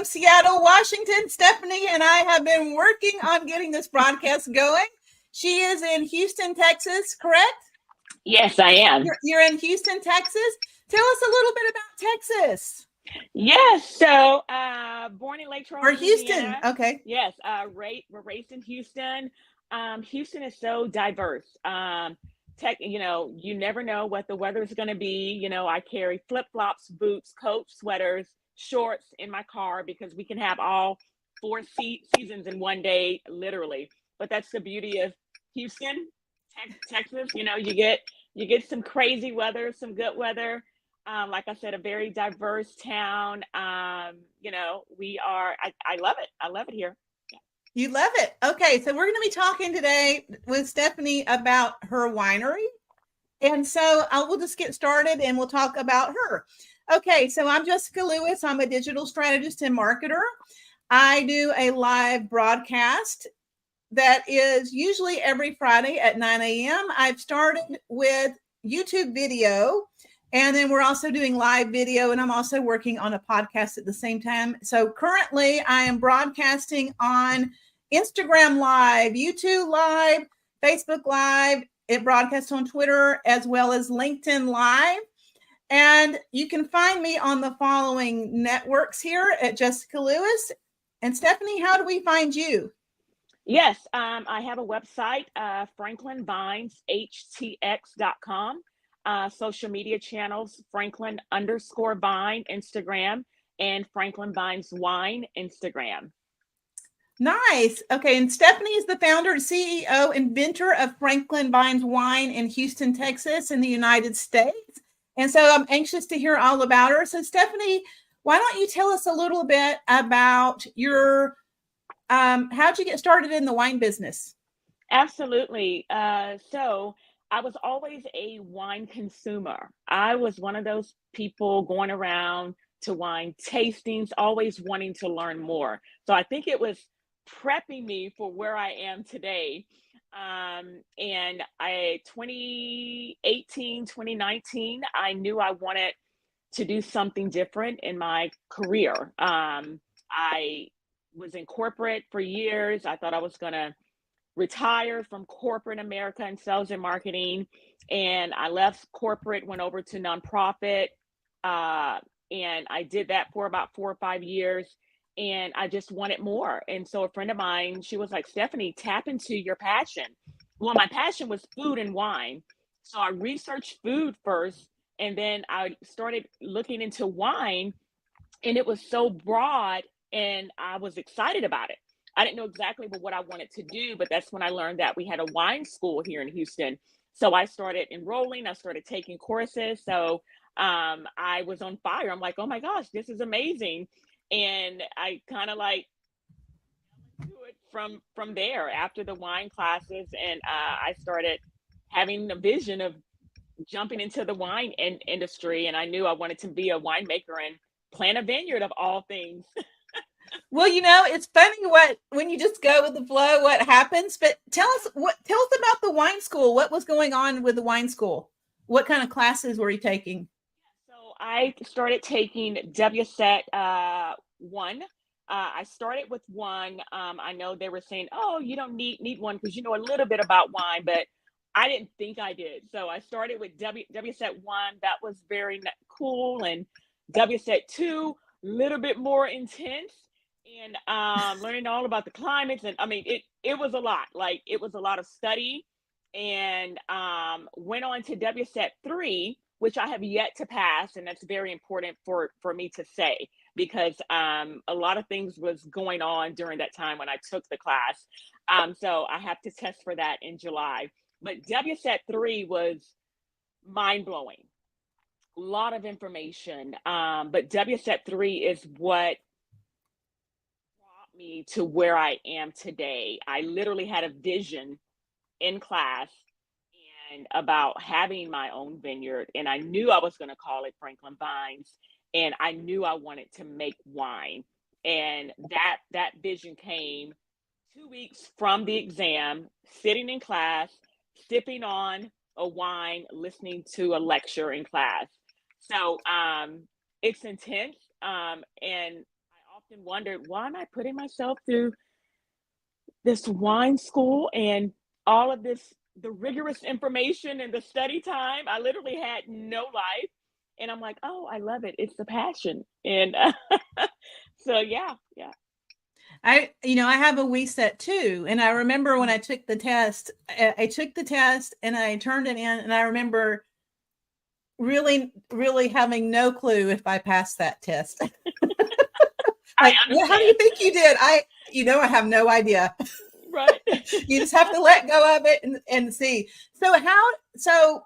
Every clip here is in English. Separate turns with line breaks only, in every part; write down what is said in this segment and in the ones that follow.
Seattle, Washington. Stephanie and I have been working on getting this broadcast going. She is in Houston, Texas, correct?
Yes, I am.
You're in Houston, Texas. Tell us a little bit about Texas.
Yes, so born in Lake Charles,
Or Houston,
Louisiana.
Okay.
Yes, we're raised in Houston. Houston is so diverse. You never know what the weather is going to be. I carry flip-flops, boots, coats, sweaters, shorts in my car because we can have all four seasons in one day, literally. But that's the beauty of Houston, Texas. You get some crazy weather, some good weather. Like I said, a very diverse town. I love it. I love it here. Yeah.
You love it. Okay, so we're going to be talking today with Stephanie about her winery. And so we'll just get started and we'll talk about her. Okay, so I'm Jessica Lewis. I'm a digital strategist and marketer. I do a live broadcast that is usually every Friday at 9 a.m. I've started with YouTube video, and then we're also doing live video, and I'm also working on a podcast at the same time. So currently I am broadcasting on Instagram Live, YouTube Live, Facebook Live. It broadcasts on Twitter as well as LinkedIn Live. And you can find me on the following networks here at Jessica Lewis. And Stephanie, how do we find you?
Yes, I have a website, franklinvineshtx.com. Social media channels, Franklin_Vine Instagram, and Franklin Vines Wine Instagram.
Nice. Okay. And Stephanie is the founder, CEO, inventor of Franklin Vines Wine in Houston, Texas, in the United States. And so I'm anxious to hear all about her. So Stephanie, why don't you tell us a little bit about your, how'd you get started in the wine business?
Absolutely. So I was always a wine consumer. I was one of those people going around to wine tastings, always wanting to learn more. So I think it was prepping me for where I am today. And 2018, 2019, I knew I wanted to do something different in my career. I was in corporate for years. I thought I was going to retire from corporate America in sales and marketing. And I left corporate, went over to nonprofit. And I did that for about 4 or 5 years. And I just wanted more. And so a friend of mine, she was like, Stephanie, tap into your passion. Well, my passion was food and wine. So I researched food first. And then I started looking into wine. And it was so broad. And I was excited about it. I didn't know exactly what I wanted to do, but that's when I learned that we had a wine school here in Houston. So I started enrolling, I started taking courses. So I was on fire. I'm like, oh my gosh, this is amazing. And I kind of like do it from there after the wine classes. And I started having a vision of jumping into the wine industry. And I knew I wanted to be a winemaker and plant a vineyard of all things.
Well, it's funny when you just go with the flow, what happens. But tell us about the wine school. What was going on with the wine school? What kind of classes were you taking?
So I started taking WSET 1. I started with 1. I know they were saying, oh, you don't need 1 because you know a little bit about wine, but I didn't think I did. So I started with WSET 1. That was very cool. And WSET 2, a little bit more intense. And learning all about the climates. And I mean, it was a lot. Like, it was a lot of study. And went on to WSET 3, which I have yet to pass. And that's very important for me to say, because a lot of things was going on during that time when I took the class. So I have to test for that in July. But WSET 3 was mind-blowing. A lot of information. But WSET 3 is what brought me to where I am today. I literally had a vision in class and about having my own vineyard. And I knew I was going to call it Franklin Vines. And I knew I wanted to make wine. And that vision came 2 weeks from the exam, sitting in class, sipping on a wine, listening to a lecture in class. So it's intense. And I often wondered, why am I putting myself through this wine school and all of this, the rigorous information and the study time? I literally had no life. And I'm like, oh, I love it. It's the passion. And so, yeah, yeah.
I have a wee set too. And I remember when I
Mhm.
took the test, I took the test and I turned it in. And I remember really, really having no clue if I passed that test.
I
Like, well, how do you
understand.
think you did? I have no idea.
Right.
You just have to let go of it and see. So,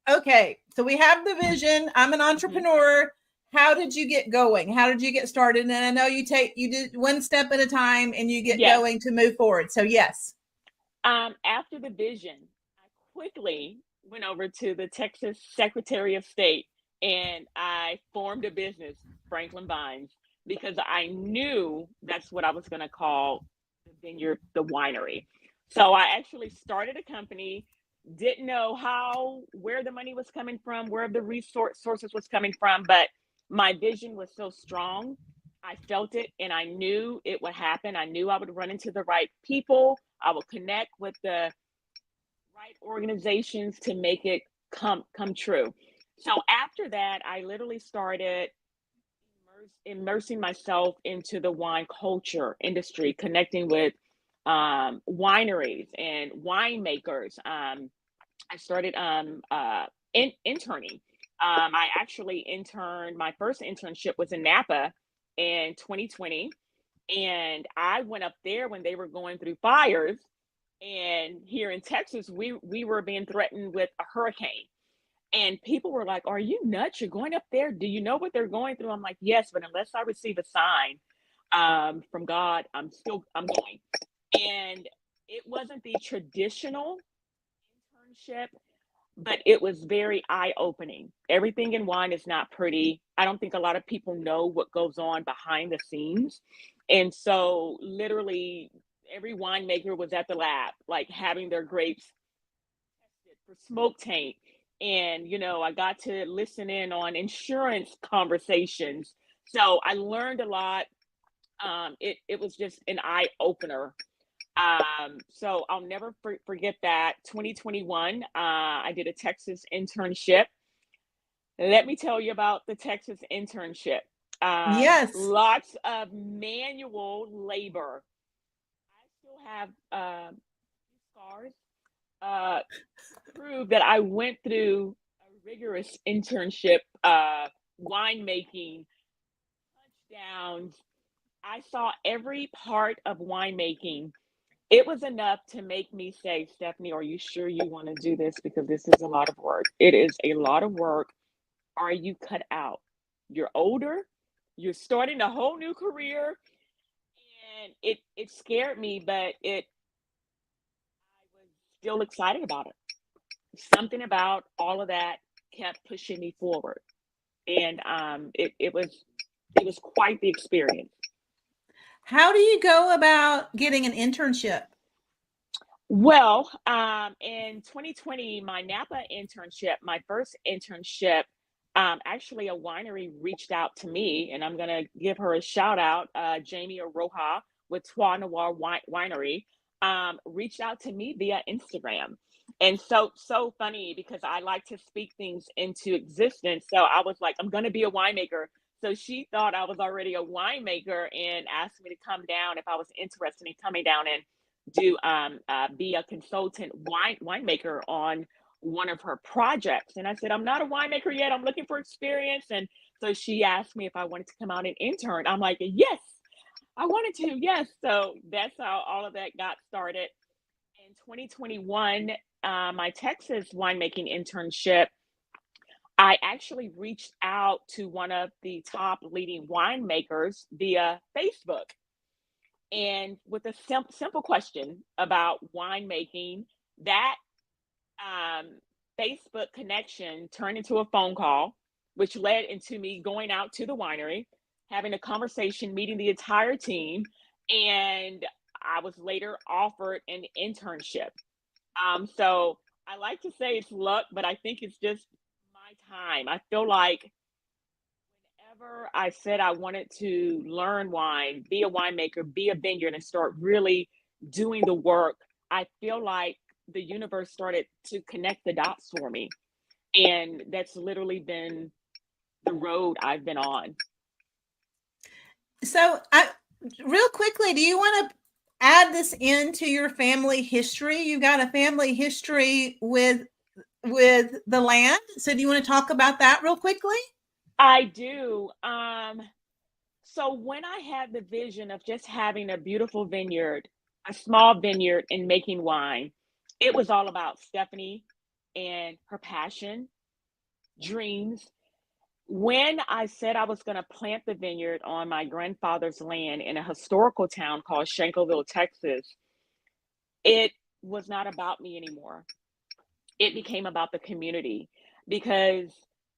okay. So we have the vision. I'm an
Mhm.
entrepreneur. How did you get going? How did you get started? And I know you did one step at a time and you get
Yes.
going to move forward. So yes.
After the vision, I quickly went over to the Texas Secretary of State and I formed a business, Franklin Vines, because I knew that's what I was going to call the vineyard, the winery. So I actually started a company, didn't know where the money was coming from, where the sources was coming from, but my vision was so strong. I felt it and I knew it would happen. I knew I would run into the right people. I will connect with the right organizations to make it come true. So after that, I literally started immersing myself into the wine culture industry, connecting with wineries and winemakers. I started interning. I actually interned. My first internship was in Napa in 2020, and I went up there when they were going through fires. And here in Texas, we were being threatened with a hurricane. And people were like, "Are you nuts? You're going up there? Do you know what they're going through?" I'm like, "Yes, but unless I receive a sign from God, I'm going." And it wasn't the traditional internship, but it was very eye-opening. Everything in wine is not pretty. I don't think a lot of people know what goes on behind the scenes. And so literally every winemaker was at the lab, like having their grapes tested for smoke taint. And, I got to listen in on insurance conversations. So I learned a lot. It was just an eye opener. So I'll never forget that 2021, I did a Texas internship. Let me tell you about the Texas internship.
Yes.
Lots of manual labor. I still have scars uh, to prove that I went through a rigorous internship, winemaking, touchdowns. I saw every part of winemaking. It was enough to make me say, "Stephanie, are you sure you want to do this? Because this is a lot of work. It is a lot of work. Are you cut out? You're older, you're starting a whole new career." And it scared me, but I was still excited about it. Something about all of that kept pushing me forward. And it was quite the experience.
How do you go about getting an internship?
Well, in 2020, my Napa internship, my first internship, actually a winery reached out to me, and I'm gonna give her a shout out. Jamie Aroha with Trois Noir Winery reached out to me via Instagram, and so funny because I like to speak things into existence. So I was like, I'm gonna be a winemaker. So she thought I was already a winemaker and asked me to come down if I was interested in coming down and do be a consultant winemaker on one of her projects. And I said, I'm not a winemaker yet. I'm looking for experience. And so she asked me if I wanted to come out and intern. I'm like, yes, I wanted to. Yes. So that's how all of that got started. In 2021, my Texas winemaking internship, I actually reached out to one of the top leading winemakers via Facebook and with a simple question about winemaking. That um, Facebook connection turned into a phone call, which led into me going out to the winery, having a conversation, meeting the entire team, and I was later offered an internship. So I like to say it's luck, but I think it's just my time. I feel like whenever I said I wanted to learn wine, be a winemaker, be a vineyard, and start really doing the work, I feel like the universe started to connect the dots for me. And that's literally been the road I've been on.
So, real quickly, do you want to add this into your family history? You've got a family history with the land. So, do you want to talk about that real quickly?
I do. So when I had the vision of just having a beautiful vineyard, a small vineyard, and making wine, it was all about Stephanie and her passion, dreams. When I said I was going to plant the vineyard on my grandfather's land in a historical town called Shankleville, Texas, it was not about me anymore. It became about the community, because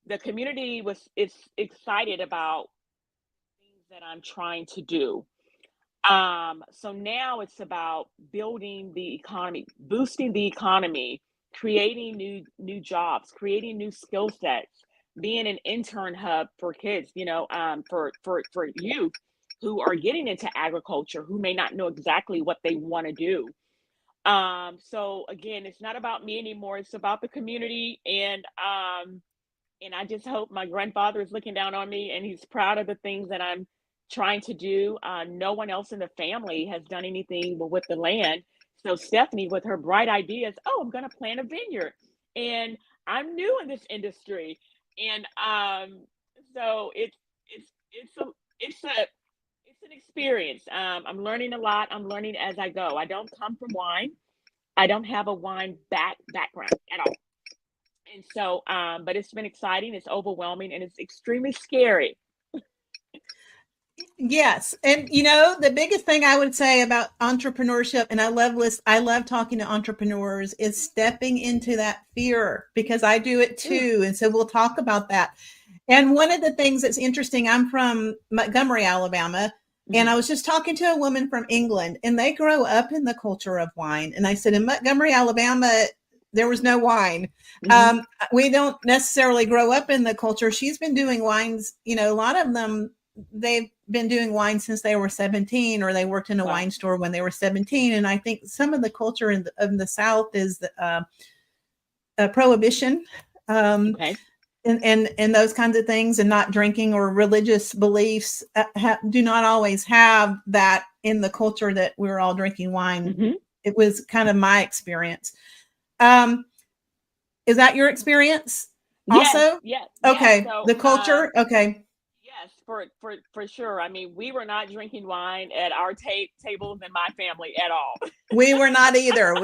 the community was is excited about things that I'm trying to do. So now it's about building the economy, boosting the economy, creating new jobs, creating new skill sets, being an intern hub for kids, for youth who are getting into agriculture, who may not know exactly what they want to do. So again, it's not about me anymore. It's about the community, and I just hope my grandfather is looking down on me and he's proud of the things that I'm trying to do. No one else in the family has done anything with the land. So Stephanie, with her bright ideas, oh, I'm going to plant a vineyard, and I'm new in this industry, and so it's an experience. I'm learning a lot. I'm learning as I go. I don't come from wine. I don't have a wine background at all. And so, but it's been exciting, it's overwhelming, and it's extremely scary.
Yes. And the biggest thing I would say about entrepreneurship, and I love talking to entrepreneurs, is stepping into that fear, because I do it too. And so we'll talk about that. And one of the things that's interesting, I'm from Montgomery, Alabama, and I was just talking to a woman from England, and they grow up in the culture of wine. And I said, in Montgomery, Alabama, there was no wine. We don't necessarily grow up in the culture. She's been doing wines, a lot of them, they've been doing wine since they were 17, or they worked in a wine store when they were 17. And I think some of the culture in the South is prohibition.
Okay.
And those kinds of things, and not drinking, or religious beliefs do not always have that in the culture that we're all drinking wine. It was kind of my experience. Is that your experience also?
Yes.
Okay.
So,
the culture. Okay.
Yes, for sure. I mean, we were not drinking wine at our tables in my family at all.
We were not either.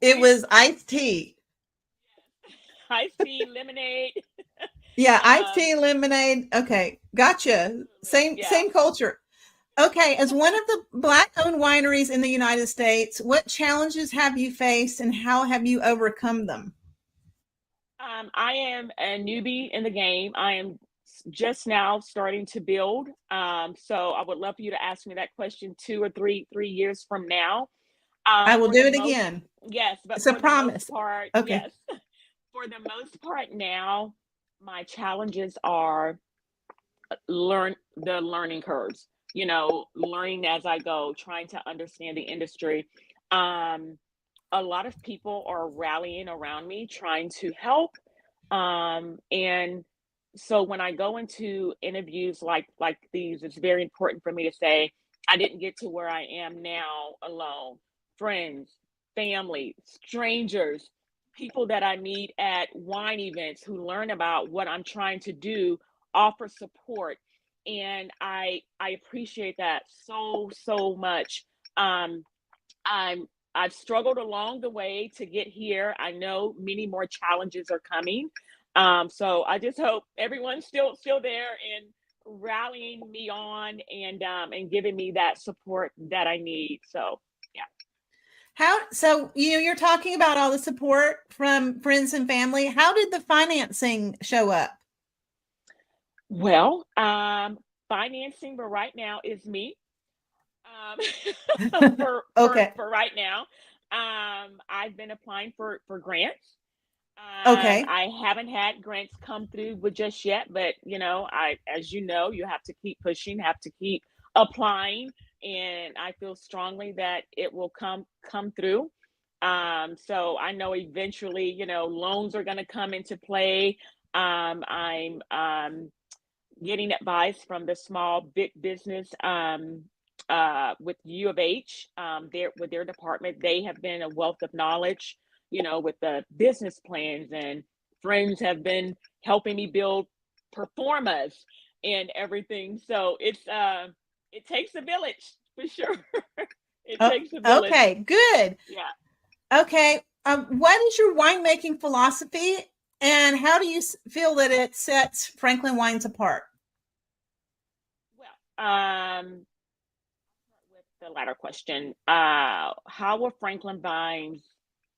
It was iced tea.
Iced tea, lemonade.
Yeah, iced tea, lemonade. Okay, gotcha. Same culture. Okay, as one of the Black-owned wineries in the United States, what challenges have you faced, and how have you overcome them?
I am a newbie in the game. I am just now starting to build. So I would love for you to ask me that question 2 or 3 years from now.
I will do it again.
Yes, but
it's a promise.
Okay. Yes, for the most part now, my challenges are the learning curves. Learning as I go, trying to understand the industry. A lot of people are rallying around me, trying to help. And so when I go into interviews like these, it's very important for me to say, I didn't get to where I am now alone. Friends, family, strangers, people that I meet at wine events who learn about what I'm trying to do, offer support. And I appreciate that so much. I've struggled along the way to get here. I know many more challenges are coming. So I just hope everyone's still there and rallying me on, and giving me that support that I need. So yeah.
So you're talking about all the support from friends and family. How did the financing show up?
Well, financing for right now is me. For right now, I've been applying for grants.
Okay.
I haven't had grants come through with just yet, but as you have to keep pushing, have to keep applying, and I feel strongly that it will come through. So I know eventually, loans are going to come into play. I'm getting advice from the small big business with U of H, with their department. They have been a wealth of knowledge, with the business plans, and friends have been helping me build performas and everything. So it takes a village for sure. It
Oh,
takes a village.
okay, good.
Yeah.
Okay. What is your winemaking philosophy, and how do you feel that it sets Franklin Wines apart?
Well, with the latter question, how will Franklin Vines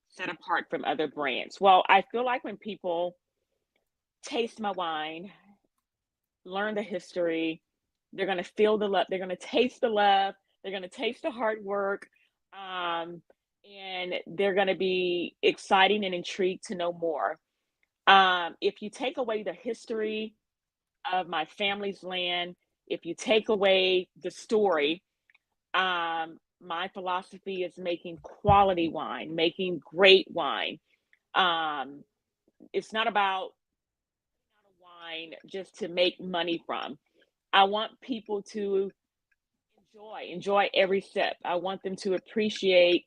set apart from other brands? Well, I feel like when people taste my wine, learn the history, they're going to feel the love, they're going to taste the love, they're going to taste the hard work, um, and they're going to be exciting and intrigued to know more. If you take away the history of my family's land, if you take away the story, my philosophy is making quality wine, making great wine. Um, it's not about wine just to make money from. I want people to enjoy every sip. I want them to appreciate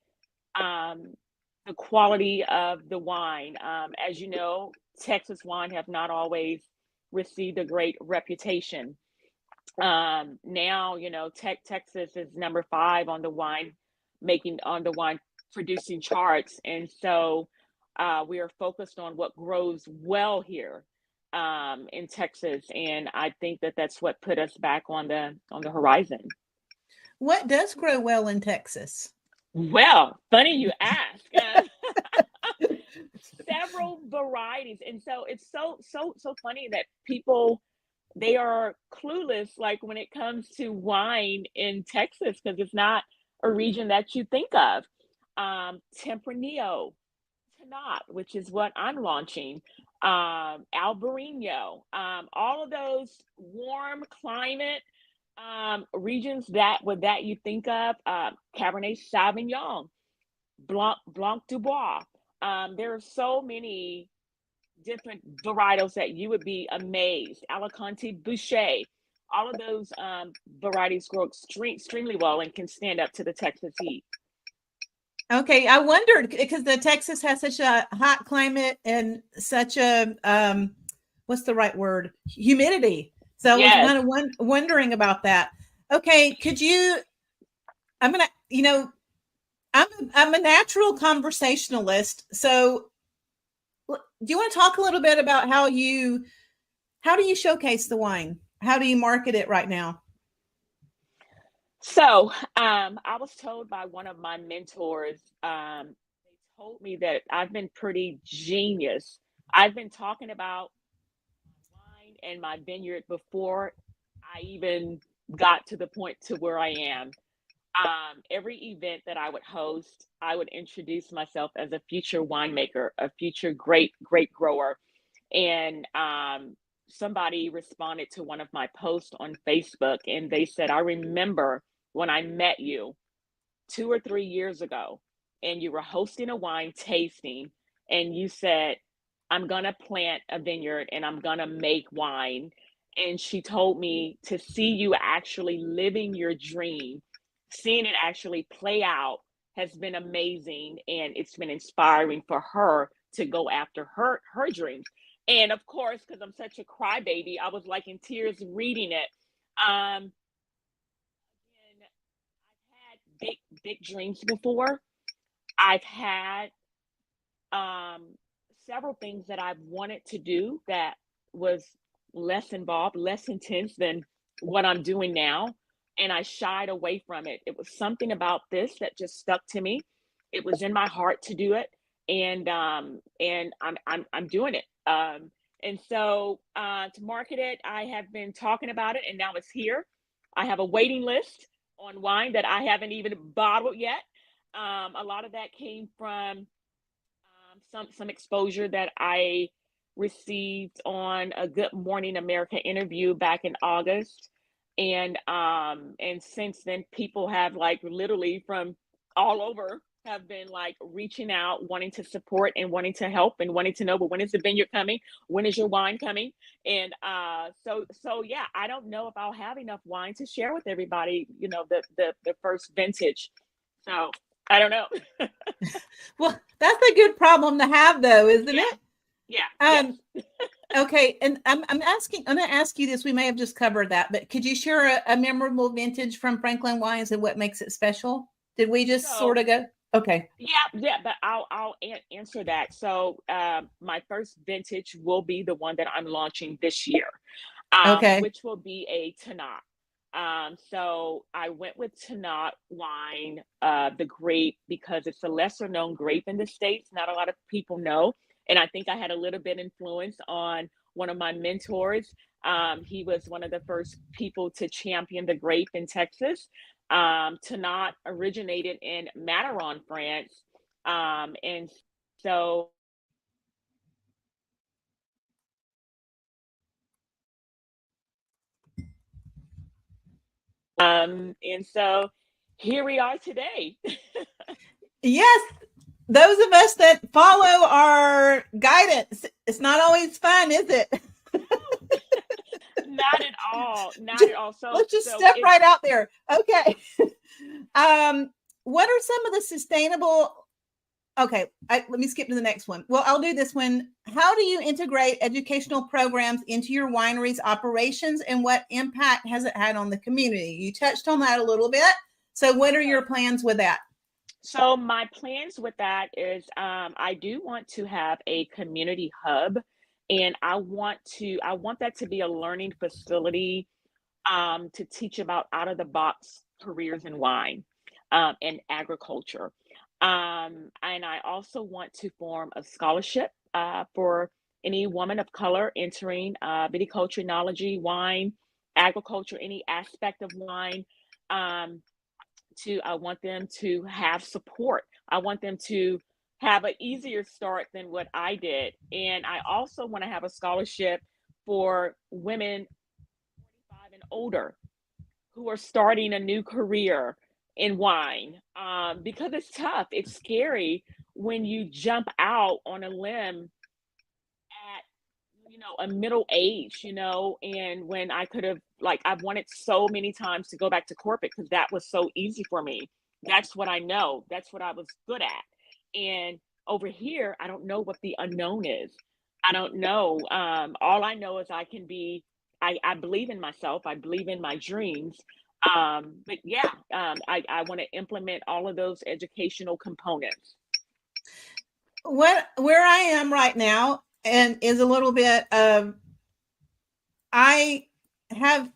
um, the quality of the wine. As you know, Texas wine have not always received a great reputation. Now, Texas is number 5 on the wine producing charts, and so we are focused on what grows well here in Texas, and I think that that's what put us back on the horizon.
What does grow well in Texas?
Well, funny you ask. Several varieties, and so it's so funny that people, they are clueless, like when it comes to wine in Texas, because it's not a region that you think of. Tempranillo, Tannat, which is what I'm launching, Albarino, all of those warm climate regions that you think of, Cabernet Sauvignon, Blanc du Bois. There are so many different varietals that you would be amazed. Alicante Boucher, all of those varieties grow extremely well and can stand up to the Texas heat.
Okay, I wondered because the Texas has such a hot climate and such a what's the right word? Humidity. So I was
Yes.
kind of wondering about that. Okay, could you? I'm gonna, I'm a natural conversationalist. So do you want to talk a little bit about how do you showcase the wine? How do you market it right now?
So I was told by one of my mentors, they told me that I've been pretty genius. I've been talking about wine and my vineyard before I even got to the point to where I am. Every event that I would host, I would introduce myself as a future winemaker, a future great grower. And somebody responded to one of my posts on Facebook, and they said, I remember when I met you 2 or 3 years ago, and you were hosting a wine tasting, and you said, I'm going to plant a vineyard and I'm going to make wine. And she told me to see you actually living your dream, seeing it actually play out has been amazing. And it's been inspiring for her to go after her dreams. And of course, because I'm such a crybaby, I was like in tears reading it. And I've had big dreams before. I've had several things that I've wanted to do that was less involved, less intense than what I'm doing now. And I shied away from it. It was something about this that just stuck to me. It was in my heart to do it. And I'm doing it. And so to market it, I have been talking about it, and now it's here. I have a waiting list on wine that I haven't even bottled yet. A lot of that came from some exposure that I received on a Good Morning America interview back in August. And since then people have like literally from all over have been like reaching out, wanting to support and wanting to help and wanting to know, but when is the vineyard coming? When is your wine coming? And so yeah, I don't know if I'll have enough wine to share with everybody, the first vintage. So I don't know.
Well, that's a good problem to have, though, isn't
Yeah.
it?
Yeah. Yes.
Okay, and I'm going to ask you this. We may have just covered that, but could you share a memorable vintage from Franklin Wines and what makes it special? Did we just sort of go? Okay.
Yeah, but I'll answer that. So my first vintage will be the one that I'm launching this year,
Okay.
which will be a Tannat. So I went with Tannat wine, the grape, because it's a lesser known grape in the States. Not a lot of people know. And I think I had a little bit influence on one of my mentors. He was one of the first people to champion the grape in Texas. Tannat originated in Mataron, France. And so here we are today.
Yes, those of us that follow our guidance, it's not always fun, is it?
Not at all. Not at all. So
let's just step right out there. Okay. What are some of the sustainable? Okay, let me skip to the next one. Well, I'll do this one. How do you integrate educational programs into your winery's operations, and what impact has it had on the community? You touched on that a little bit. So what are your plans with that?
So my plans with that is I do want to have a community hub, and I want that to be a learning facility to teach about out of the box careers in wine and agriculture. And I also want to form a scholarship for any woman of color entering viticulture, enology, wine, agriculture, any aspect of wine. I want them to have support. I want them to have an easier start than what I did. And I also want to have a scholarship for women 45 and older who are starting a new career in wine, because it's tough. It's scary when you jump out on a limb at a middle age, and when I could have, like, I've wanted so many times to go back to corporate because that was so easy for me. That's what I know. That's what I was good at. And over here, I don't know what the unknown is. I don't know. All I know is I believe in myself. I believe in my dreams. But yeah, I want to implement all of those educational components.
Where I am right now, and is a little bit of, I have,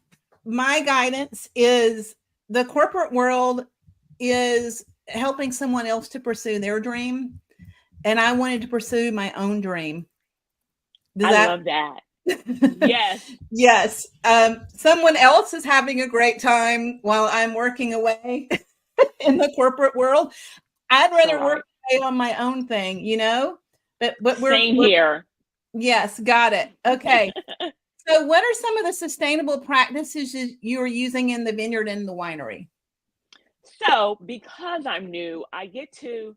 my guidance is the corporate world is helping someone else to pursue their dream, and I wanted to pursue my own dream.
Love that. Yes.
Yes. Someone else is having a great time while I'm working away in the corporate world. I'd rather work away on my own thing, but we're
here.
Yes. Got it. Okay. So what are some of the sustainable practices you're using in the vineyard and the winery?
So because I'm new, I get to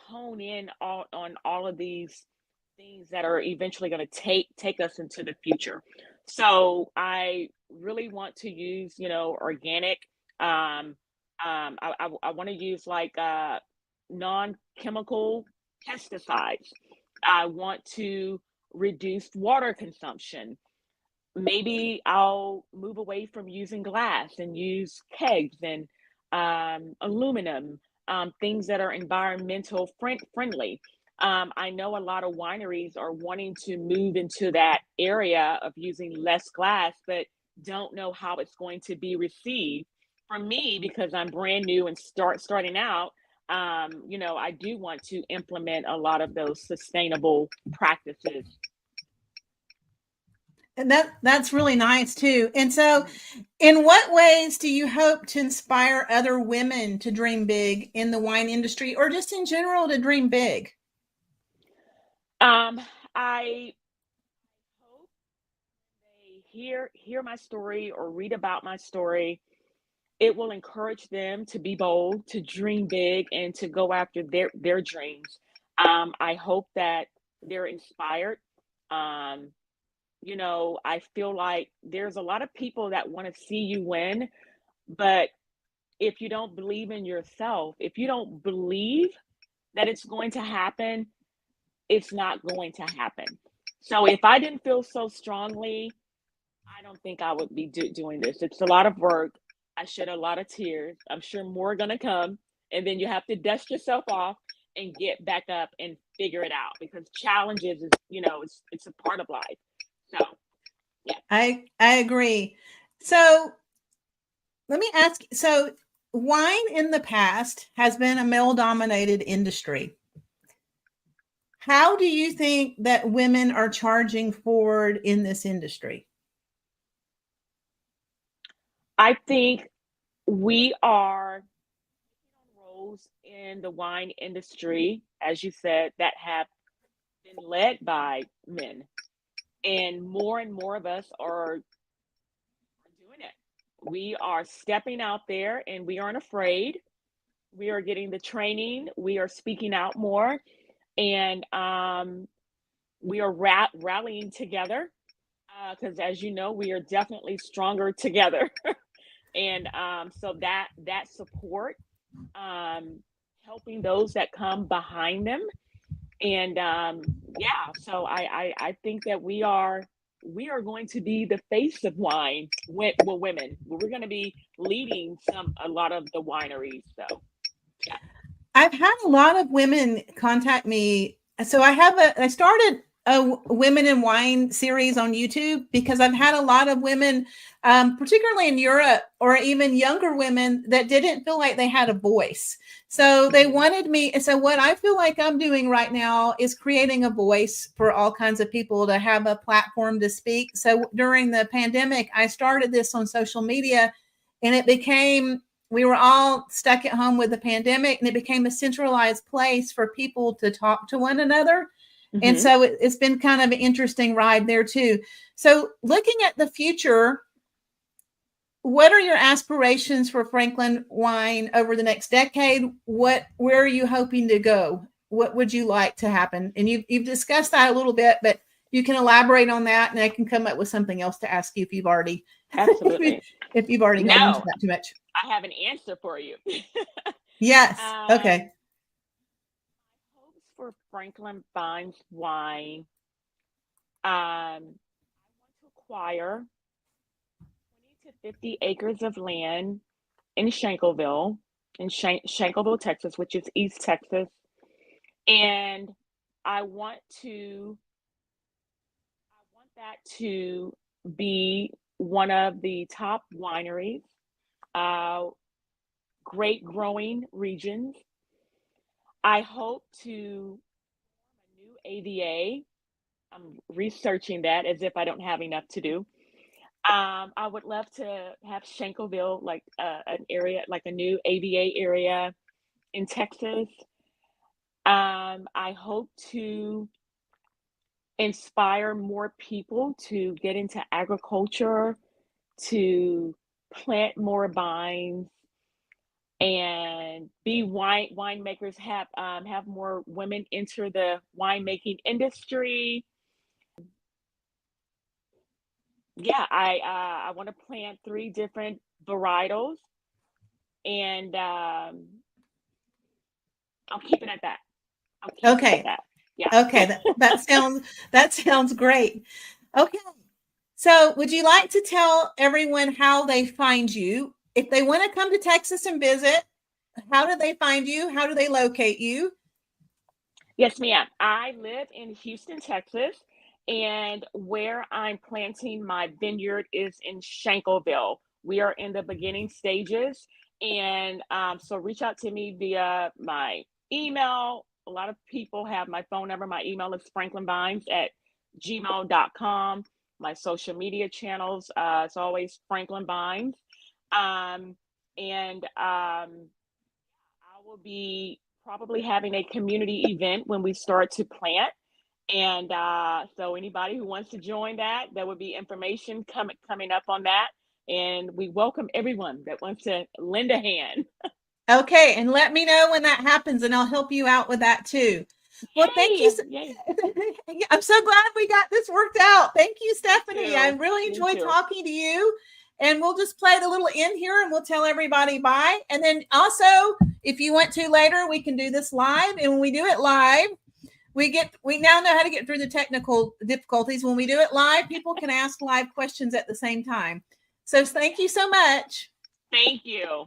hone in on all of these things that are eventually going to take us into the future. So I really want to use, organic. I want to use like non-chemical pesticides. I want to reduce water consumption. Maybe I'll move away from using glass and use kegs and aluminum, things that are environmental friendly. I know a lot of wineries are wanting to move into that area of using less glass, but don't know how it's going to be received. For me, because I'm brand new and starting out, I do want to implement a lot of those sustainable practices.
And that's really nice too. And so, in what ways do you hope to inspire other women to dream big in the wine industry, or just in general to dream big?
I hope they hear my story or read about my story. It will encourage them to be bold, to dream big, and to go after their dreams. I hope that they're inspired. Um, I feel like there's a lot of people that want to see you win, but if you don't believe in yourself, if you don't believe that it's going to happen, it's not going to happen. So if I didn't feel so strongly, I don't think I would be doing this. It's a lot of work. I shed a lot of tears. I'm sure more are going to come. And then you have to dust yourself off and get back up and figure it out, because challenges is, it's a part of life. So, yeah.
I agree. So let me ask, so wine in the past has been a male dominated industry. How do you think that women are charging forward in this industry?
I think we are roles in the wine industry, as you said, that have been led by men. And more of us are doing it. We are stepping out there and we aren't afraid. We are getting the training. We are speaking out more. And we are rallying together, because, as you know, we are definitely stronger together. And so that support, helping those that come behind them. And yeah, so I think that we are going to be the face of wine with women. We're going to be leading a lot of the wineries. So yeah.
I've had a lot of women contact me. So I started a Women in Wine series on YouTube because I've had a lot of women, particularly in Europe, or even younger women that didn't feel like they had a voice. So they wanted me. So what I feel like I'm doing right now is creating a voice for all kinds of people to have a platform to speak. So during the pandemic, I started this on social media, and we were all stuck at home with the pandemic, and it became a centralized place for people to talk to one another. Mm-hmm. And so it's been kind of an interesting ride there too. So looking at the future, what are your aspirations for Franklin Wine over the next decade? Where are you hoping to go? What would you like to happen? And you've discussed that a little bit, but you can elaborate on that, and I can come up with something else to ask you if you've already
Absolutely
if you've already gone into that too much.
I have an answer for you.
Yes. Okay.
Hopes for Franklin Vines Wine. I want to acquire 20 to 50 acres of land in Shankleville, Shankleville, Texas, which is East Texas. And I want that to be one of the top wineries, great growing regions. I hope to form a new AVA. I'm researching that as if I don't have enough to do. I would love to have Shankleville, like an area, like a new AVA area in Texas. I hope to inspire more people to get into agriculture, to plant more vines, and be winemakers. Have more women enter the winemaking industry. Yeah, I want to plant 3 different varietals, and I'll keep it at that.
Okay.
Yeah.
Okay. That sounds great. Okay. So would you like to tell everyone how they find you? If they want to come to Texas and visit, how do they find you? How do they locate you?
Yes, ma'am. I live in Houston, Texas, and where I'm planting my vineyard is in Shankleville. We are in the beginning stages, and so reach out to me via my email. A lot of people have my phone number. My email is franklinvines@gmail.com. my social media channels. It's always Franklin Vines. I will be probably having a community event when we start to plant. And so anybody who wants to join that, there will be information coming up on that. And we welcome everyone that wants to lend a hand.
Okay, and let me know when that happens, and I'll help you out with that too. Well, thank you.
Yay.
I'm so glad we got this worked out. Thank you, Stephanie. I really
Me
enjoyed
too.
talking to you. And we'll just play the little end here and we'll tell everybody bye. And then also, if you want to later, we can do this live. And when we do it live, we now know how to get through the technical difficulties. When we do it live, people can ask live questions at the same time. So thank you so much.
Thank you.